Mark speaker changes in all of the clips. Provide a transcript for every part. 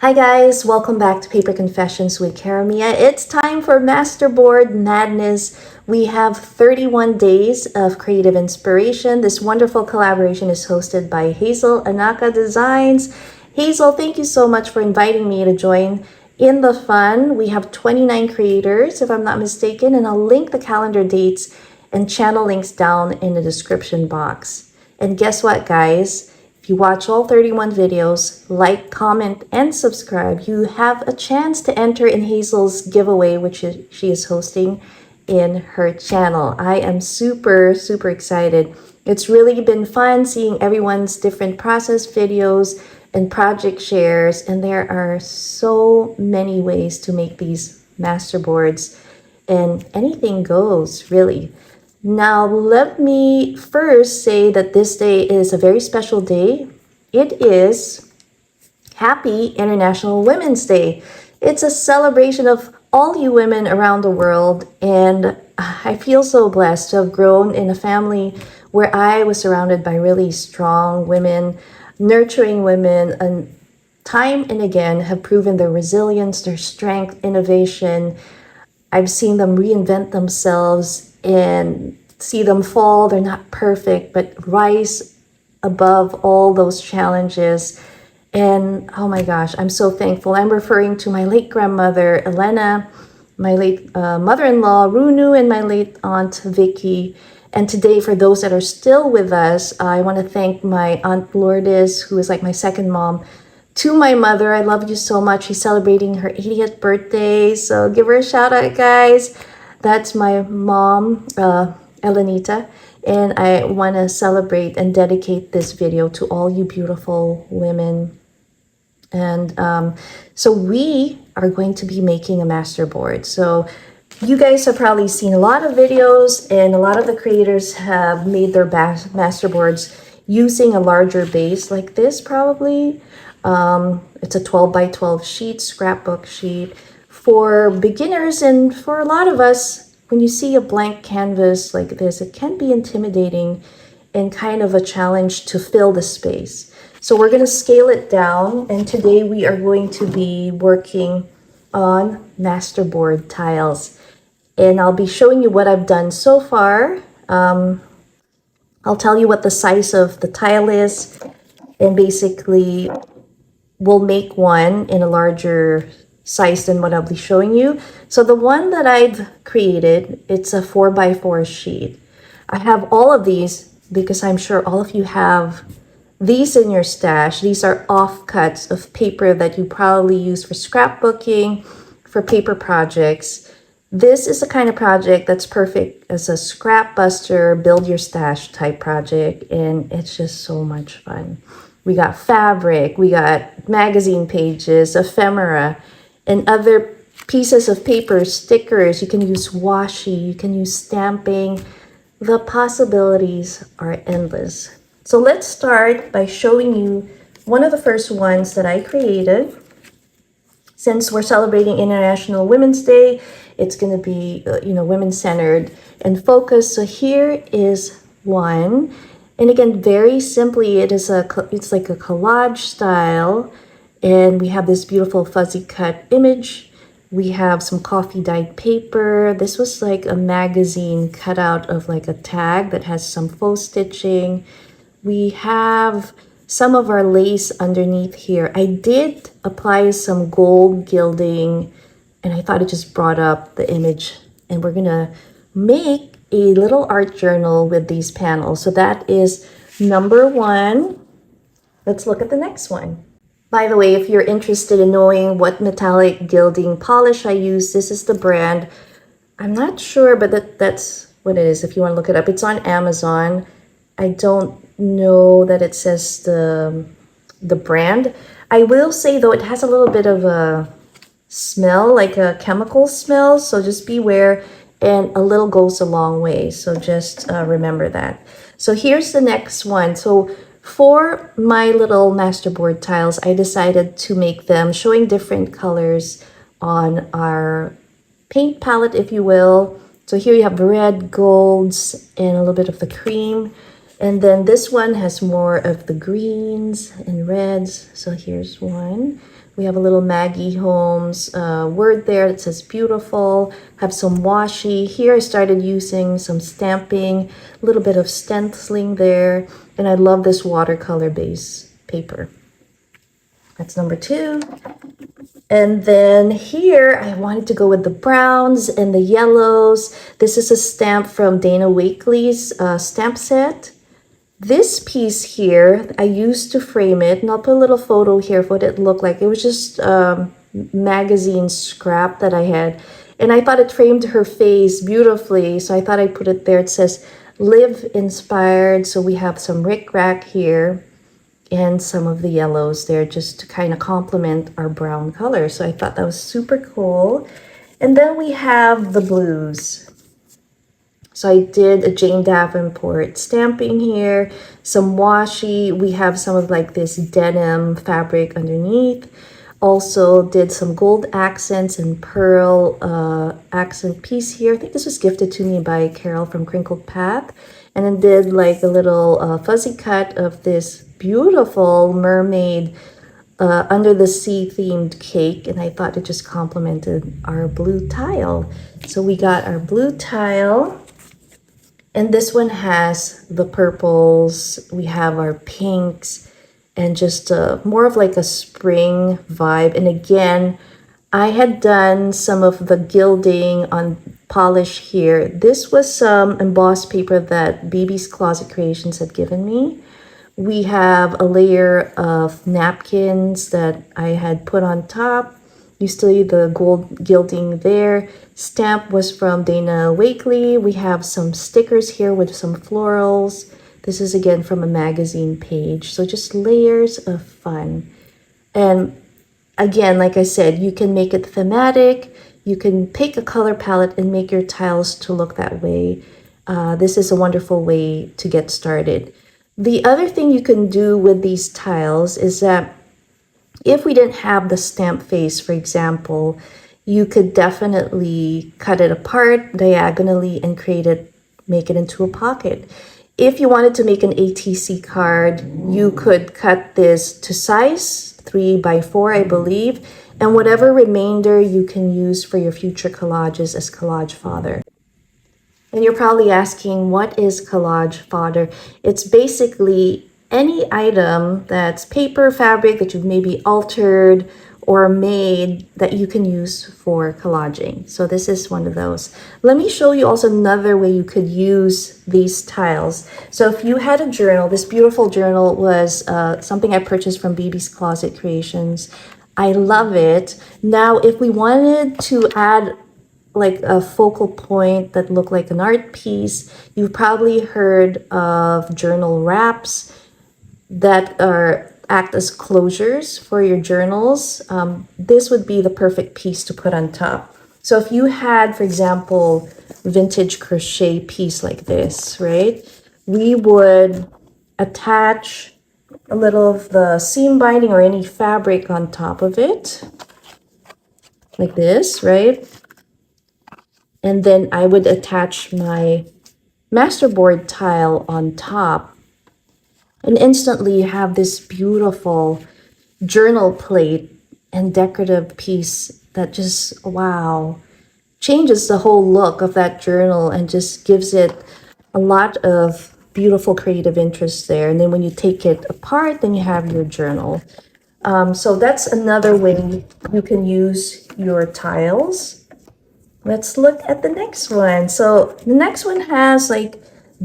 Speaker 1: Hi guys, welcome back to Paper Confessions with Cara Mia. It's time for Masterboard Madness. We have 31 days of creative inspiration. This wonderful collaboration is hosted by Hazel Anaka Designs. Hazel, thank you so much for inviting me to join in the fun. We have 29 creators, if I'm not mistaken, and I'll link the calendar dates and channel links down in the description box. And guess what, guys? If you watch all 31 videos, like, comment, and subscribe, you have a chance to enter in Hazel's giveaway, which she is hosting in her channel. I am super excited. It's really been fun seeing everyone's different process videos and project shares, and there are so many ways to make these masterboards, and anything goes, really. Now, let me first say that this day is a very special day. It is Happy International Women's Day. It's a celebration of all you women around the world, and I feel so blessed to have grown in a family where I was surrounded by really strong women, nurturing women, and time and again have proven their resilience, their strength, innovation. I've seen them reinvent themselves and see them fall. They're not perfect, but rise above all those challenges. And oh my gosh, I'm so thankful. I'm referring to my late grandmother, Elena, my late mother-in-law, Runu, and my late aunt, Vicky. And today, for those that are still with us, I want to thank my aunt Lourdes, who is like my second mom. To my mother, I love you so much. She's celebrating her 80th birthday, so give her a shout out, guys. That's my mom, Elenita, and I want to celebrate and dedicate this video to all you beautiful women. And so we are going to be making a masterboard. So you guys have probably seen a lot of videos, and a lot of the creators have made their masterboards using a larger base like this, probably. It's a 12 by 12 sheet, scrapbook sheet. For beginners and for a lot of us, when you see a blank canvas like this, it can be intimidating and kind of a challenge to fill the space. So we're going to scale it down, and today we are going to be working on masterboard tiles. And I'll be showing you what I've done so far. I'll tell you what the size of the tile is, and basically we'll make one in a larger size than what I'll be showing you. So the one that I've created, it's a 4x4 sheet. I have all of these because I'm sure all of you have these in your stash. These are offcuts of paper that you probably use for scrapbooking, for paper projects. This is the kind of project that's perfect as a scrap buster, build your stash type project, and it's just so much fun. We got fabric, we got magazine pages, ephemera, and other pieces of paper, stickers. You can use washi, you can use stamping. The possibilities are endless. So let's start by showing you one of the first ones that I created. Since we're celebrating International Women's Day, it's going to be, women-centered and focused. So here is one. And again, very simply, it's like a collage style. And we have this beautiful fuzzy cut image. We have some coffee dyed paper. This was like a magazine cut out of like a tag that has some faux stitching. We have some of our lace underneath here. I did apply some gold gilding, and I thought it just brought up the image. And we're gonna make a little art journal with these panels. So that is number one. Let's look at the next one. By the way, if you're interested in knowing what metallic gilding polish I use, this is the brand. I'm not sure, but that's what it is if you want to look it up. It's on Amazon. I don't know that it says the brand. I will say, though, it has a little bit of a smell, like a chemical smell, so just beware, and a little goes a long way, so just remember that. So here's the next one. So for my little masterboard tiles, I decided to make them showing different colors on our paint palette, if you will. So here you have red, golds, and a little bit of the cream. And then this one has more of the greens and reds. So here's one. We have a little Maggie Holmes word there that says beautiful. Have some washi. Here I started using some stamping, a little bit of stenciling there. And I love this watercolor base paper. That's number 2. And then here I wanted to go with the browns and the yellows. This is a stamp from Dana Wakley's stamp set. This piece here, I used to frame it, and I'll put a little photo here of what it looked like. It was just magazine scrap that I had. And I thought it framed her face beautifully, so I thought I'd put it there. It says, Live Inspired. So we have some rickrack here and some of the yellows there just to kind of complement our brown color. So I thought that was super cool. And then we have the blues. So I did a Jane Davenport stamping here, some washi. We have some of like this denim fabric underneath. Also did some gold accents and pearl accent piece here. I think this was gifted to me by Carol from Crinkled Path. And then did like a little fuzzy cut of this beautiful mermaid under the sea themed cake. And I thought it just complemented our blue tile. So we got our blue tile. And this one has the purples, we have our pinks, and just more of like a spring vibe. And again, I had done some of the gilding on polish here. This was some embossed paper that BB's Closet Creations had given me. We have a layer of napkins that I had put on top. You still see the gold gilding there. Stamp was from Dana Wakley. We have some stickers here with some florals. This is again from a magazine page. So just layers of fun. And again, like I said, you can make it thematic. You can pick a color palette and make your tiles to look that way. This is a wonderful way to get started. The other thing you can do with these tiles is that if we didn't have the stamp face, for example, you could definitely cut it apart diagonally and make it into a pocket. If you wanted to make an ATC card, you could cut this to size 3x4, I believe, and whatever remainder you can use for your future collages as collage fodder. And you're probably asking, what is collage fodder? It's basically any item that's paper, fabric that you've maybe altered or made that you can use for collaging. So this is one of those. Let me show you also another way you could use these tiles. So if you had a journal, this beautiful journal was something I purchased from BB's Closet Creations. I love it. Now, if we wanted to add like a focal point that looked like an art piece, you've probably heard of journal wraps that act as closures for your journals. This would be the perfect piece to put on top. So if you had, for example, vintage crochet piece like this, right? We would attach a little of the seam binding or any fabric on top of it, like this, right? And then I would attach my Masterboard tile on top. And instantly you have this beautiful journal plate and decorative piece that just, wow, changes the whole look of that journal and just gives it a lot of beautiful creative interest there. And then when you take it apart, then you have your journal. So that's another way you can use your tiles. Let's look at the next one. So the next one has like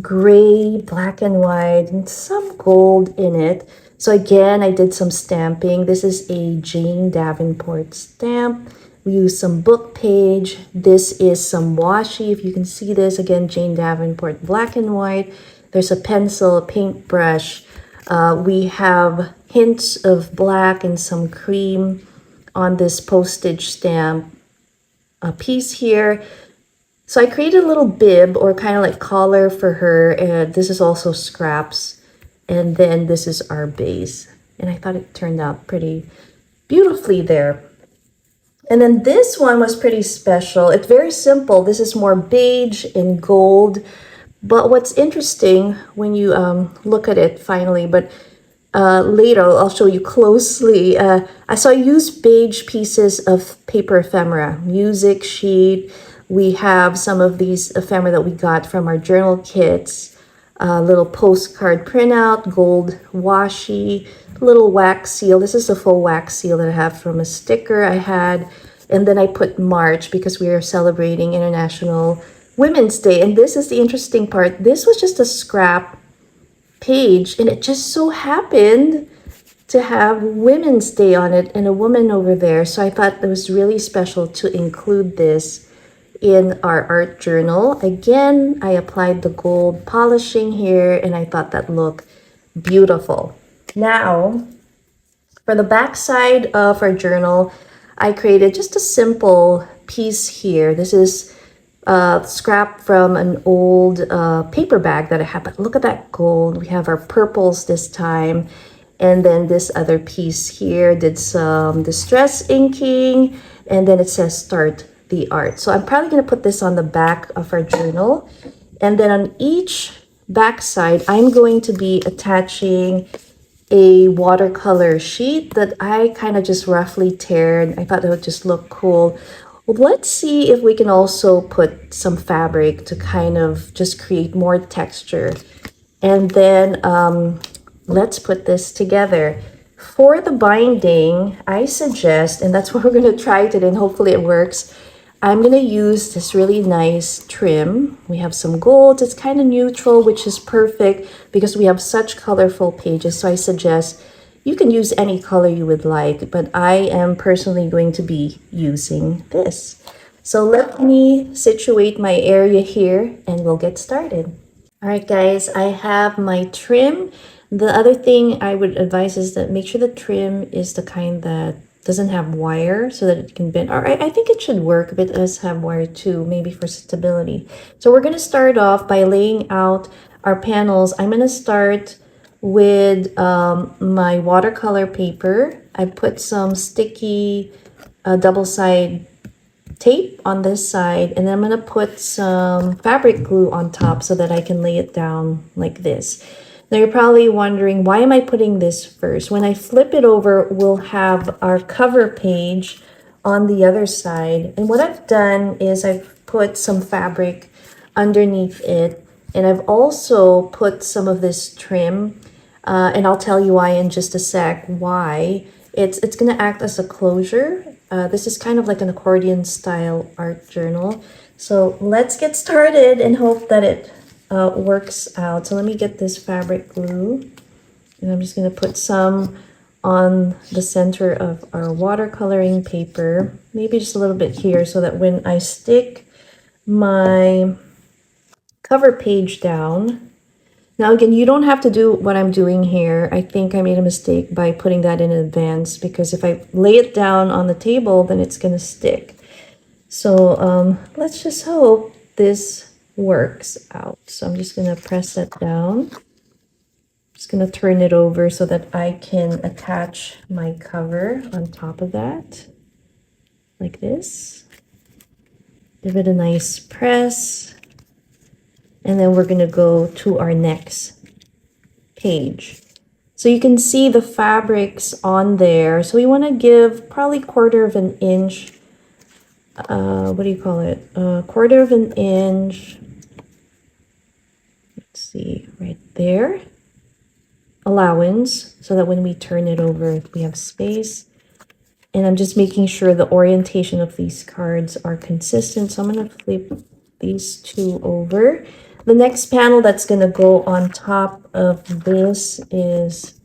Speaker 1: gray, black and white, and some gold in it. So again, I did some stamping. This is a Jane Davenport stamp. We used some book page. This is some washi. If you can see this, again, Jane Davenport, black and white. There's a pencil, a paintbrush. We have hints of black and some cream on this postage stamp piece here. So I created a little bib or kind of like collar for her. And this is also scraps. And then this is our base. And I thought it turned out pretty beautifully there. And then this one was pretty special. It's very simple. This is more beige and gold, But what's interesting when you look at it finally, but later I'll show you closely. I saw used beige pieces of paper ephemera, music sheet. We have some of these ephemera that we got from our journal kits, little postcard printout, gold washi, little wax seal. This is a full wax seal that I have from a sticker I had. And then I put March because we are celebrating International Women's Day. And this is the interesting part. This was just a scrap page, and it just so happened to have Women's Day on it and a woman over there. So I thought it was really special to include this in our art journal. Again, I applied the gold polishing here, and I thought that looked beautiful. Now, for the back side of our journal, I created just a simple piece here. This is scrap from an old paper bag that I have. But look at that gold. We have our purples this time. And then this other piece here did some distress inking. And then it says start the art. So I'm probably going to put this on the back of our journal. And then on each back side, I'm going to be attaching a watercolor sheet that I kind of just roughly teared. I thought that would just look cool. Let's see if we can also put some fabric to kind of just create more texture. And then let's put this together. For the binding, I suggest, and that's what we're going to try today, and hopefully it works, I'm going to use this really nice trim. We have some gold. It's kind of neutral, which is perfect because we have such colorful pages. So I suggest you can use any color you would like, but I am personally going to be using this. So let me situate my area here and we'll get started. All right, guys, I have my trim. The other thing I would advise is that make sure the trim is the kind that doesn't have wire so that it can bend. Or I think it should work, but it does have wire too, maybe for stability. So we're going to start off by laying out our panels. I'm going to start with my watercolor paper. I put some sticky double-side tape on this side, and then I'm going to put some fabric glue on top so that I can lay it down like this. Now you're probably wondering, why am I putting this first? When I flip it over, we'll have our cover page on the other side. And what I've done is I've put some fabric underneath it, and I've also put some of this trim, and I'll tell you why in just a sec, why. It's going to act as a closure. This is kind of like an accordion style art journal. So let's get started and hope that it works out. So let me get this fabric glue, and I'm just going to put some on the center of our watercoloring paper, maybe just a little bit here, so that when I stick my cover page down, now again, you don't have to do what I'm doing here. I think I made a mistake by putting that in advance, because if I lay it down on the table, then it's going to stick. So let's just hope this works out. So I'm just going to press that down. Just going to turn it over so that I can attach my cover on top of that, like this. Give it a nice press. And then we're going to go to our next page. So you can see the fabrics on there. So we want to give probably 1/4 of an inch. What do you call it? 1/4 of an inch. Let's see, right there. Allowance, so that when we turn it over, we have space. And I'm just making sure the orientation of these cards are consistent. So I'm going to flip these two over. The next panel that's going to go on top of this is,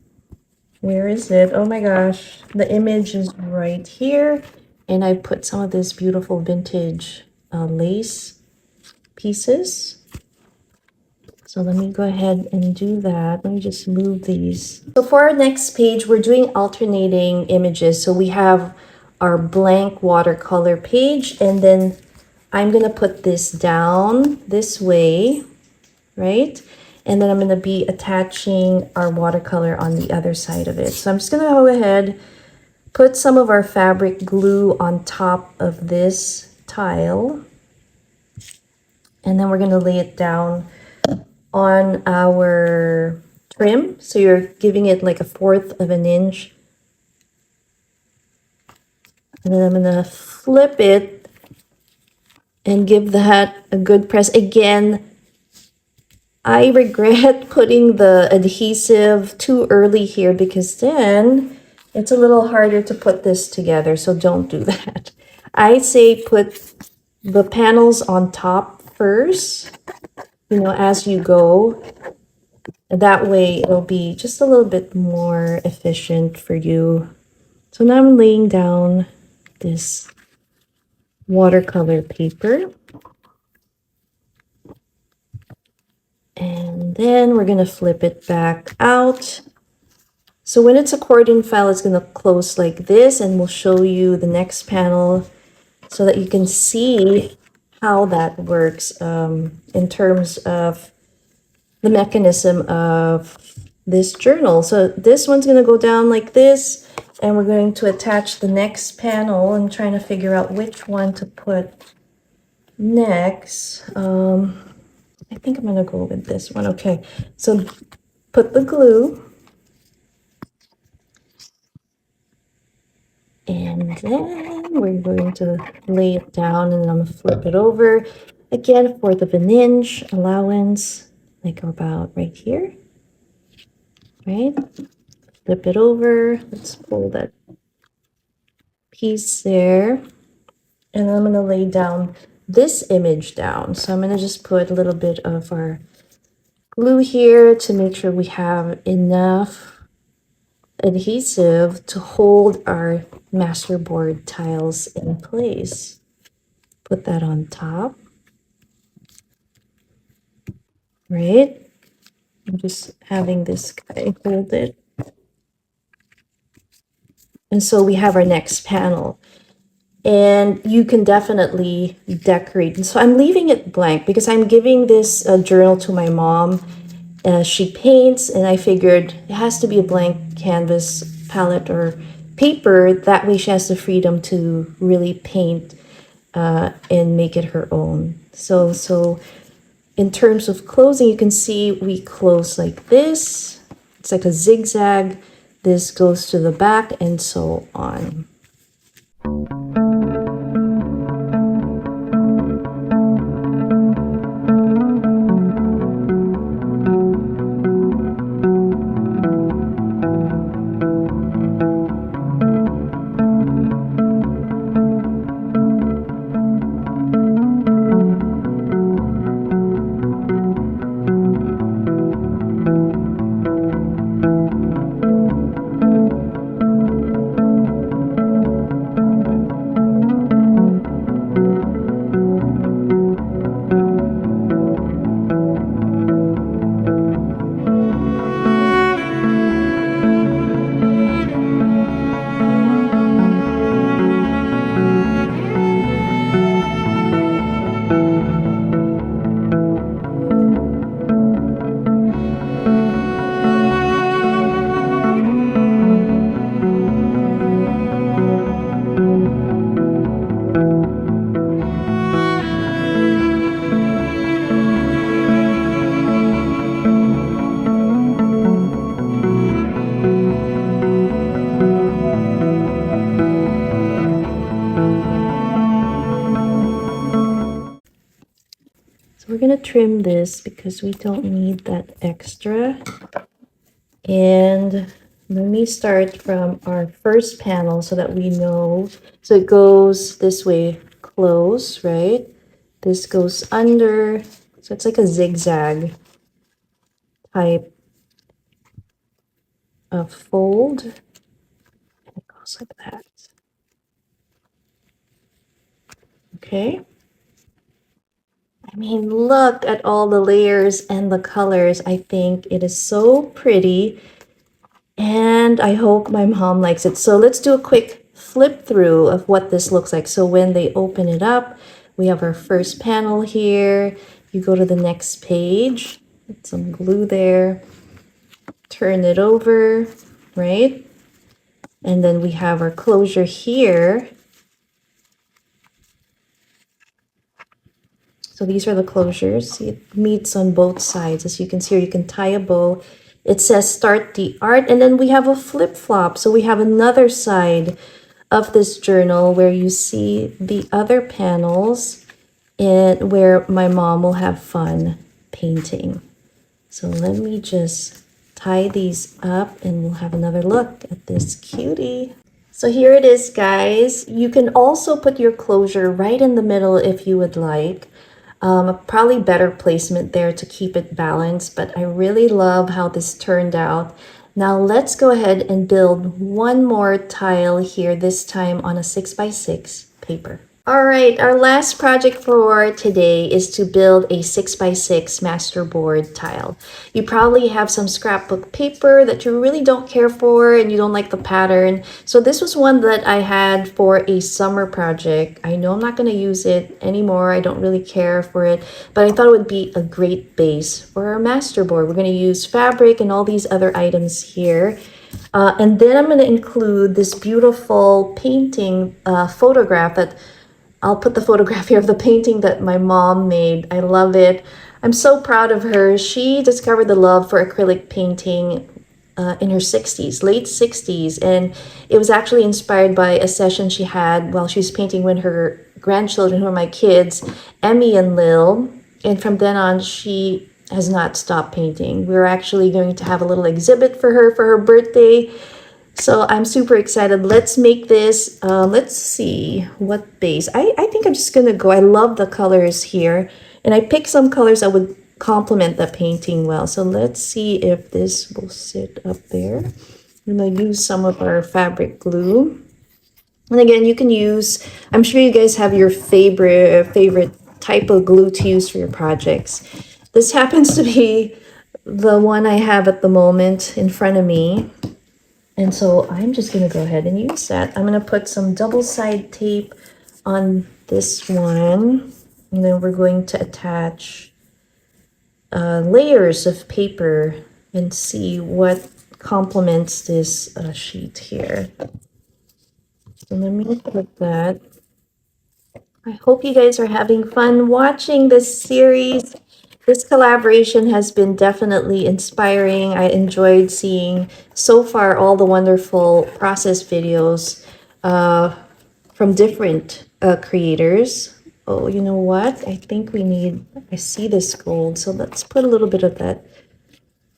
Speaker 1: where is it? Oh my gosh, the image is right here. And I put some of this beautiful vintage lace pieces. So let me go ahead and do that. Let me just move these. So for our next page, we're doing alternating images. So we have our blank watercolor page, and then I'm going to put this down this way, right? And then I'm going to be attaching our watercolor on the other side of it. So I'm just going to go ahead, put some of our fabric glue on top of this tile. And then we're going to lay it down on our trim. So you're giving it like 1/4 of an inch. And then I'm gonna flip it and give that a good press. Again, I regret putting the adhesive too early here because then it's a little harder to put this together. So don't do that. I say put the panels on top first, you know, as you go. That way it'll be just a little bit more efficient for you. So now I'm laying down this watercolor paper. And then we're going to flip it back out. So when it's accordion file, it's going to close like this, and we'll show you the next panel so that you can see how that works in terms of the mechanism of this journal. So this one's going to go down like this, and we're going to attach the next panel. I'm trying to figure out which one to put next. I think I'm going to go with this one. Okay, so put the glue. And then we're going to lay it down, and I'm going to flip it over. Again, 1/4 of an inch allowance, like about right here. Right? Flip it over. Let's pull that piece there. And I'm going to lay down this image down. So I'm going to just put a little bit of our glue here to make sure we have enough adhesive to hold our masterboard tiles in place. Put that on top. Right? I'm just having this guy hold it. And so we have our next panel. And you can definitely decorate. And so I'm leaving it blank because I'm giving this journal to my mom. She paints, and I figured it has to be a blank canvas palette or paper. That way she has the freedom to really paint and make it her own. So in terms of closing, you can see we close like this. It's like a zigzag. This goes to the back and so on. We're going to trim this because we don't need that extra. And let me start from our first panel so that we know. So it goes this way, close, right? This goes under. So it's like a zigzag type of fold. It goes like that. Okay. I mean, look at all the layers and the colors. I think it is so pretty, and I hope my mom likes it. So let's do a quick flip through of what this looks like. So when they open it up, we have our first panel here. You go to the next page, put some glue there, turn it over, right? And then we have our closure here. So these are the closures. See, it meets on both sides. As you can see, you can tie a bow. It says start the art, and then we have a flip-flop. So we have another side of this journal where you see the other panels and where my mom will have fun painting. So let me just tie these up and we'll have another look at this cutie. So here it is, guys. You can also put your closure right in the middle if you would like. Probably better placement there to keep it balanced, but I really love how this turned out. Now let's go ahead and build one more tile here, this time on a 6x6 paper. All right, our last project for today is to build a 6x6 masterboard tile. You probably have some scrapbook paper that you really don't care for and you don't like the pattern. So this was one that I had for a summer project. I know I'm not going to use it anymore. I don't really care for it, but I thought it would be a great base for our masterboard. We're going to use fabric and all these other items here. And then I'm going to include this beautiful painting photograph that I'll put the photograph here of the painting that my mom made. I love it. I'm so proud of her. She discovered the love for acrylic painting in her 60s, late 60s. And it was actually inspired by a session she had while she was painting with her grandchildren, who are my kids, Emmy and Lil. And from then on, she has not stopped painting. We're actually going to have a little exhibit for her birthday. So I'm super excited. Let's make this, let's see what base. I think I'm just gonna go, I love the colors here. And I picked some colors that would complement the painting well. So let's see if this will sit up there. I'm gonna use some of our fabric glue. And again, you can use, I'm sure you guys have your favorite type of glue to use for your projects. This happens to be the one I have at the moment in front of me. And so I'm just going to go ahead and use that. I'm going to put some double-side tape on this one. And then we're going to attach layers of paper and see what complements this sheet here. So let me put that. I hope you guys are having fun watching this series. This collaboration has been definitely inspiring. I enjoyed seeing so far all the wonderful process videos from different creators. Oh, you know what? I think we need, I see this gold. So let's put a little bit of that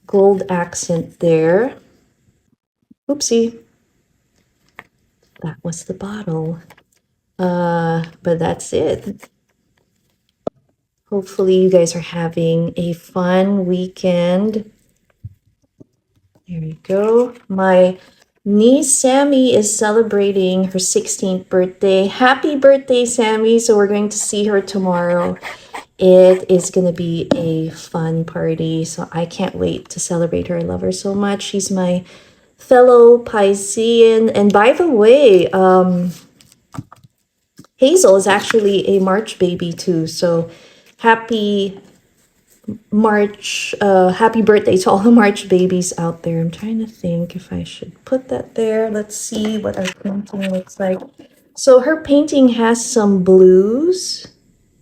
Speaker 1: gold accent there. Oopsie. That was the bottle. But that's it. Hopefully you guys are having a fun weekend. There we go. My niece Sammy is celebrating her 16th birthday. Happy birthday, Sammy. So we're going to see her tomorrow. It is going to be a fun party. So I can't wait to celebrate her. I love her so much. She's my fellow Piscean. And by the way, Hazel is actually a March baby too. So happy March, happy birthday to all the March babies out there. I'm trying to think if I should put that there. Let's see what our painting looks like. So her painting has some blues.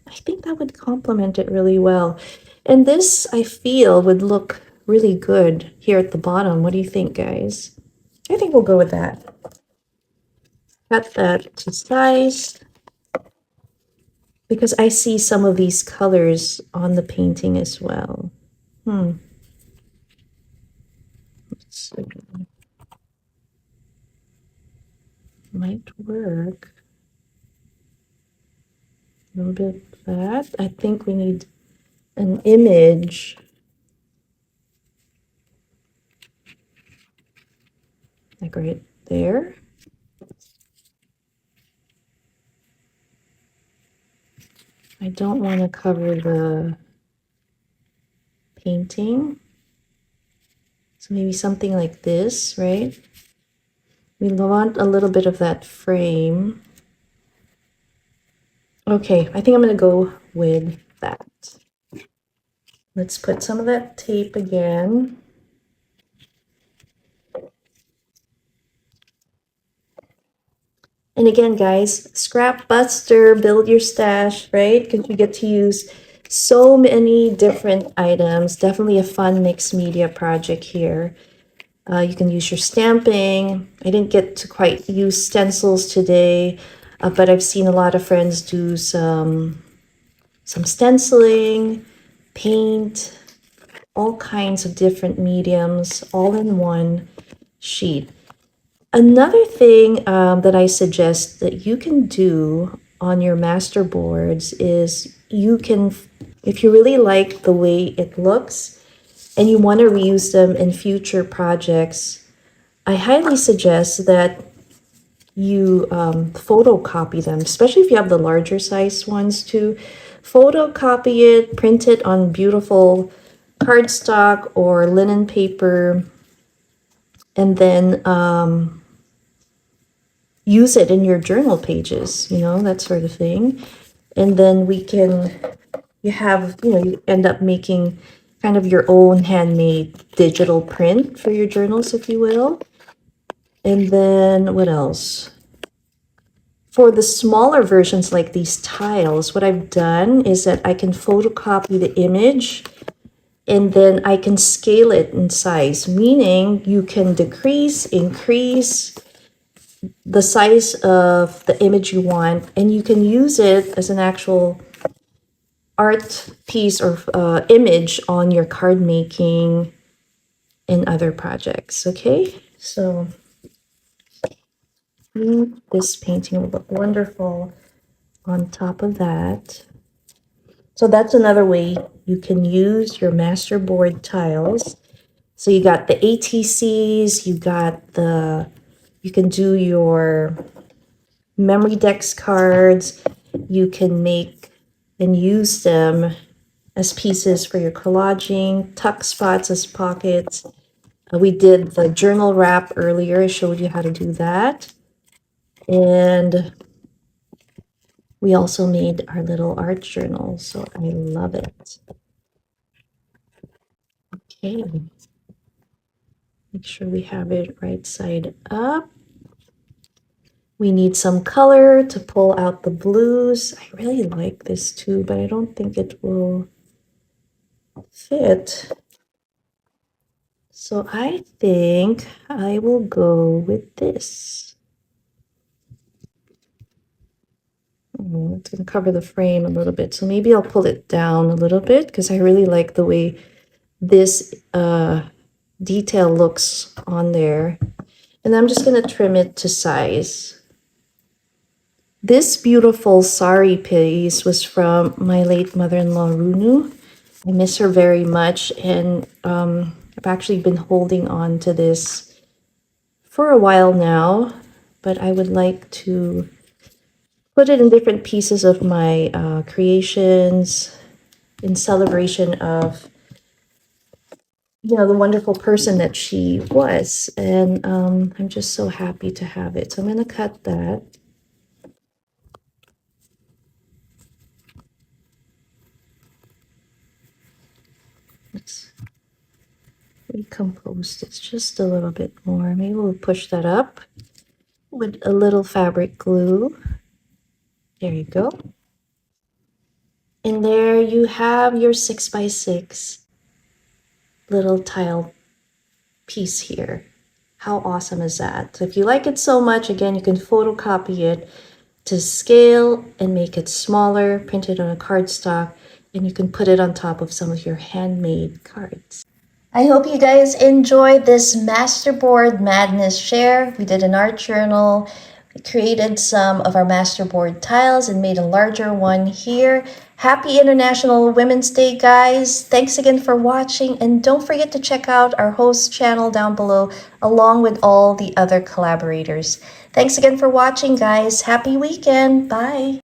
Speaker 1: I think that would complement it really well. And this, I feel, would look really good here at the bottom. What do you think, guys? I think we'll go with that. Cut that to size, because I see some of these colors on the painting as well. Let's see. Might work. A little bit of that. I think we need an image. Like right there. I don't want to cover the painting. So maybe something like this, right? We want a little bit of that frame. Okay, I think I'm going to go with that. Let's put some of that tape again. And again, guys, scrap buster, build your stash, right? Because you get to use So many different items. Definitely a fun mixed media project here. You can use your stamping. I didn't get to quite use stencils today, but I've seen a lot of friends do some stenciling, paint, all kinds of different mediums, all in one sheet. Another thing that I suggest that you can do on your master boards is you can, if you really like the way it looks and you want to reuse them in future projects, I highly suggest that you photocopy them, especially if you have the larger size ones too. Photocopy it, print it on beautiful cardstock or linen paper, and then use it in your journal pages, you know, that sort of thing. And then you end up making kind of your own handmade digital print for your journals, if you will. And then what else? For the smaller versions like these tiles, what I've done is that I can photocopy the image and then I can scale it in size, meaning you can decrease, increase the size of the image you want, and you can use it as an actual art piece or image on your card making and other projects. Okay, so this painting will look wonderful on top of that. So that's another way you can use your masterboard tiles. So you got the ATCs, you can do your memory decks cards, you can make and use them as pieces for your collaging, tuck spots as pockets. We did the journal wrap earlier. I showed you how to do that. And we also made our little art journal, so I love it. Okay. Make sure we have it right side up. We need some color to pull out the blues. I really like this too, but I don't think it will fit. So I think I will go with this. It's going to cover the frame a little bit. So maybe I'll pull it down a little bit because I really like the way this detail looks on there. And I'm just going to trim it to size. This beautiful sari piece was from my late mother-in-law, Runu. I miss her very much, and I've actually been holding on to this for a while now, but I would like to put it in different pieces of my creations in celebration of, you know, the wonderful person that she was. And I'm just so happy to have it. So I'm going to cut that. Let's recompose this just a little bit more. Maybe we'll push that up with a little fabric glue. There you go. And there you have your 6x6 little tile piece here. How awesome is that? So if you like it so much, again, you can photocopy it to scale and make it smaller, print it on a cardstock, and you can put it on top of some of your handmade cards. I hope you guys enjoyed this Masterboard Madness share. We did an art journal. We created some of our Masterboard tiles and made a larger one here. Happy International Women's Day, guys. Thanks again for watching. And don't forget to check out our host channel down below, along with all the other collaborators. Thanks again for watching, guys. Happy weekend. Bye.